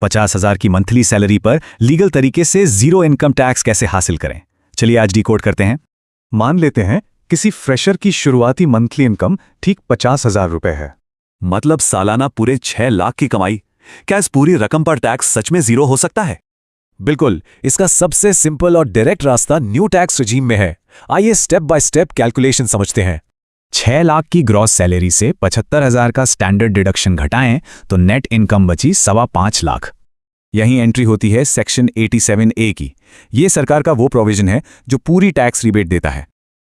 50,000 की monthly salary पर legal तरीके से जीरो इनकम टैक्स कैसे हासिल करें, चलिए आज डिकोड करते हैं। मान लेते हैं किसी फ्रेशर की शुरुआती मंथली इनकम ठीक 50,000 रुपए है। मतलब सालाना पूरे 6 लाख की कमाई। क्या इस पूरी रकम पर टैक्स सच में जीरो हो सकता है? बिल्कुल, इसका सबसे सिंपल और डायरेक्ट रास्ता न्यू टैक्स रिजीम में है। आइए स्टेप बाय स्टेप कैलकुलेशन समझते हैं। 6 लाख की ग्रॉस सैलरी से 75,000 का स्टैंडर्ड डिडक्शन घटाएं तो नेट इनकम बची 5.25 लाख। यहीं एंट्री होती है सेक्शन 87A की। ये सरकार का वो प्रोविजन है जो पूरी टैक्स रिबेट देता है।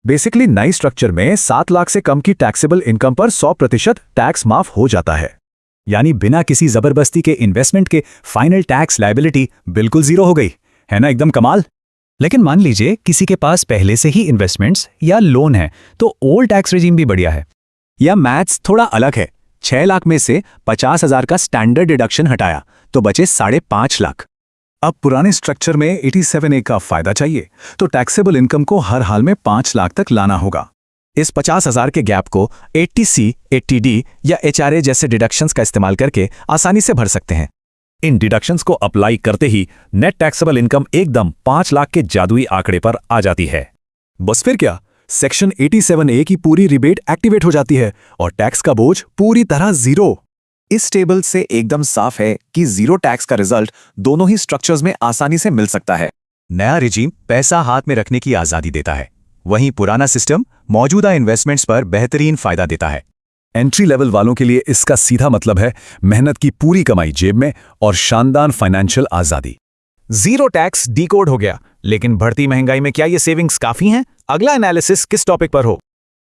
बेसिकली नई स्ट्रक्चर में 7 लाख से कम की टैक्सेबल इनकम पर 100% टैक्स माफ हो जाता है। यानी बिना किसी जबरदस्ती के इन्वेस्टमेंट के फाइनल टैक्स लायबिलिटी बिल्कुल जीरो हो गई है ना, एकदम कमाल। लेकिन मान लीजिए किसी के पास पहले से ही इन्वेस्टमेंट्स या लोन है, तो ओल्ड टैक्स रेजिम भी बढ़िया है। या मैथ्स थोड़ा अलग है। 6 लाख में से 50,000 का स्टैंडर्ड डिडक्शन हटाया तो बचे 5.5 लाख। अब पुराने स्ट्रक्चर में 87A का फायदा चाहिए तो टैक्सेबल इनकम को हर हाल में 5 लाख तक लाना होगा। इस 50,000 के गैप को 80C, 80D या HRA जैसे डिडक्शंस का इस्तेमाल करके आसानी से भर सकते हैं। इन डिडक्शंस को अप्लाई करते ही नेट टैक्सेबल इनकम एकदम 5 लाख के जादुई आंकड़े पर आ जाती है। बस फिर क्या, सेक्शन 87A की पूरी रिबेट एक्टिवेट हो जाती है और टैक्स का बोझ पूरी तरह जीरो। इस टेबल से एकदम साफ है कि जीरो टैक्स का रिजल्ट दोनों ही स्ट्रक्चर्स में आसानी से मिल सकता है। नया रिजीम पैसा हाथ में रखने की आज़ादी देता है, वहीं पुराना सिस्टम मौजूदा इन्वेस्टमेंट्स पर बेहतरीन फायदा देता है। एंट्री लेवल वालों के लिए इसका सीधा मतलब है मेहनत की पूरी कमाई जेब में और शानदार फाइनेंशियल आज़ादी। जीरो टैक्स डिकोड हो गया, लेकिन बढ़ती महंगाई में क्या ये सेविंग्स काफी हैं? अगला एनालिसिस किस टॉपिक पर हो?